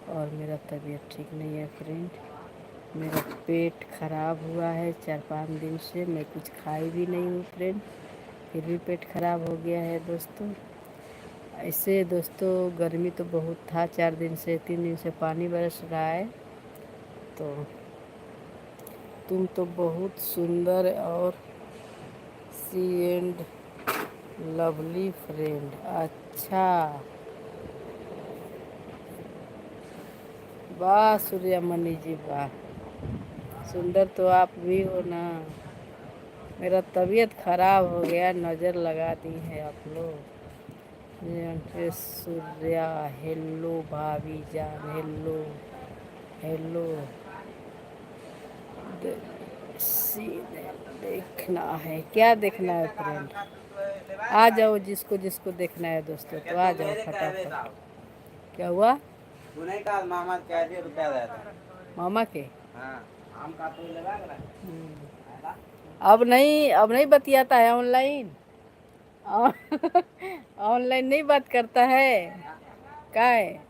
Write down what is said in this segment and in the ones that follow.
और मेरा तबीयत ठीक नहीं है फ्रेंड। मेरा पेट खराब हुआ है 4-5 दिन से, मैं कुछ खाई भी नहीं हूँ फ्रेंड, फिर भी पेट खराब हो गया है दोस्तों। ऐसे दोस्तों गर्मी तो बहुत था, 4 दिन से 3 दिन से पानी बरस रहा है। तो तुम तो बहुत सुंदर और सी एंड लवली फ्रेंड। अच्छा, वाह सूर्यमणि जी वाह, सुंदर तो आप भी हो ना। मेरा तबीयत खराब हो गया, नज़र लगा दी है आप लोग। सूर्या हेलो भाभी जान, हेलो हेलो। सीने देखना है, क्या देखना है फ्रेंड? आ जाओ, जिसको जिसको देखना है दोस्तों तो आ जाओ फटाफट। क्या हुआ? मामा के रुपया मामा के? हाँ, आम का तो लगा रहा है। अब नहीं बतियाता है ऑनलाइन। ऑनलाइन नहीं बात करता है। क्या है?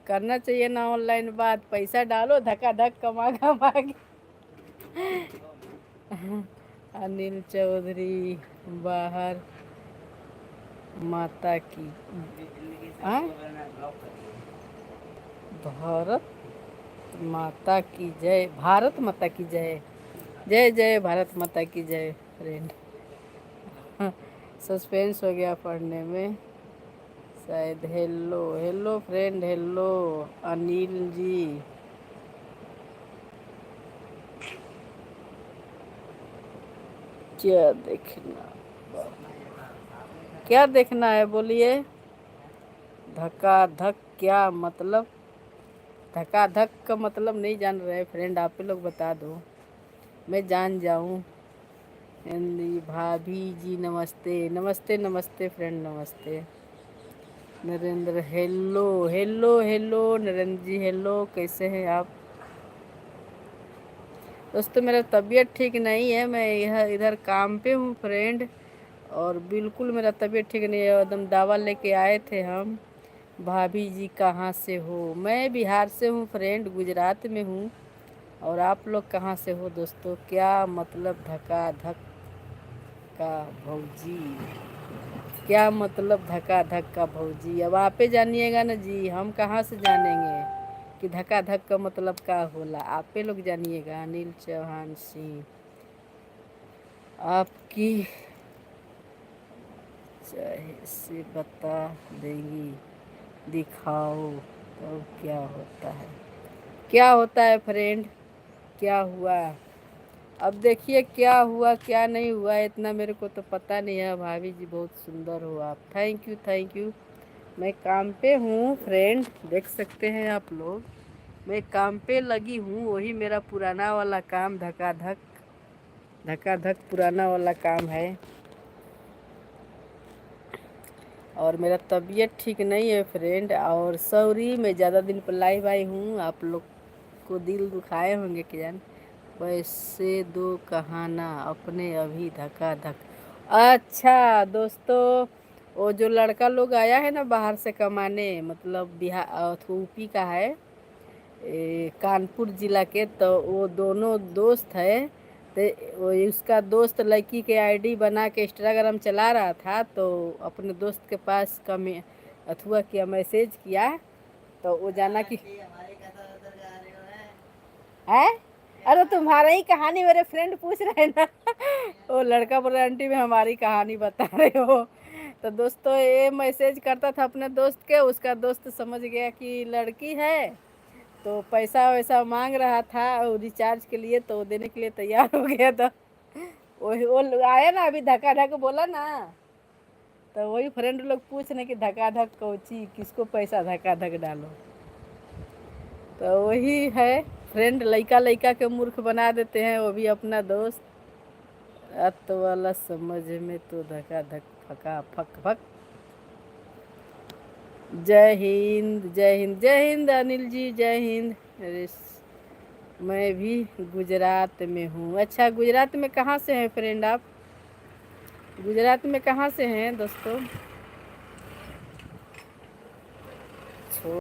करना चाहिए ना ऑनलाइन बात, पैसा डालो धक्का धक कमा कमा के। अनिल चौधरी बाहर माता की भारत माता की जय, भारत माता की जय, जय जय भारत माता की जय फ्रेंड। सस्पेंस हो गया पढ़ने में शायद। Hello hello friend, hello Anil ji. क्या देखना, क्या देखना है बोलिए? धक्का धक क्या मतलब? धक्का धक का मतलब नहीं जान रहे फ्रेंड, आप ही लोग बता दो, मैं जान जाऊं। हिंदी भाभी जी नमस्ते, नमस्ते नमस्ते फ्रेंड, नमस्ते। Narendra hello hello hello, Narendra ji hello, कैसे हैं आप? दोस्तों मेरा तबीयत ठीक नहीं है, मैं यह इधर काम पे हूँ फ्रेंड, और बिल्कुल मेरा तबीयत ठीक नहीं है एकदम। दवा लेके आए थे हम। भाभी जी कहाँ से हो? मैं बिहार से हूँ फ्रेंड, गुजरात में हूँ। और आप लोग कहाँ से हो दोस्तों? क्या मतलब धक्का धक का भौजी? क्या मतलब धक्का धक का भौजी? अब आपे जानिएगा ना जी, हम कहाँ से जानेंगे कि धक्का धक का मतलब क्या होला? आपे लोग जानिएगा। अनिल चौहान सिंह, आपकी चाहे से बता देंगी, दिखाओ तो क्या होता है? क्या होता है फ्रेंड? क्या हुआ? अब देखिए क्या हुआ क्या नहीं हुआ, इतना मेरे को तो पता नहीं है। भाभी जी बहुत सुंदर हो आप, थैंक यू थैंक यू। मैं काम पे हूँ फ्रेंड, देख सकते हैं आप लोग, मैं काम पे लगी हूँ। वही मेरा पुराना वाला काम, धक्का धक पुराना वाला काम है। और मेरा तबीयत ठीक नहीं है फ्रेंड, और सॉरी मैं ज़्यादा दिन पर लाइव आई हूँ, आप लोग को दिल दुखाए होंगे कि जान। वैसे दो कहाना अपने अभी धक्का धक। अच्छा दोस्तों, वो जो लड़का लोग आया है ना बाहर से कमाने, मतलब बिहार यूपी का है, कानपुर जिला के, तो वो दोनों दोस्त है। तो वो उसका दोस्त लड़की के आईडी बना के इंस्टाग्राम चला रहा था, तो अपने दोस्त के पास कमे अथुआ किया, मैसेज किया, तो वो जाना कि है। अरे तुम्हारा ही कहानी मेरे फ्रेंड पूछ रहे हैं ना। वो लड़का बोला आंटी में हमारी कहानी बता रहे हो। तो दोस्तों ये मैसेज करता था अपने दोस्त के, उसका दोस्त समझ गया कि लड़की है, तो पैसा वैसा मांग रहा था रिचार्ज के लिए, तो देने के लिए तैयार हो गया था। वही वो आया ना अभी धक्का धक बोला ना, तो वही फ्रेंड लोग पूछ रहे कि धक्का धक कोची, किसको पैसा धक्का धक डालो। तो वही है फ्रेंड, लइका लइका के मूर्ख बना देते हैं, वो भी अपना दोस्त। अत वाला समझ में तो धक्का धक फका फक फक। जय हिंद जय हिंद जय हिंद अनिल जी, जय हिंद। अरे मैं भी गुजरात में हूँ। अच्छा गुजरात में कहाँ से हैं फ्रेंड आप? गुजरात में कहाँ से हैं दोस्तों?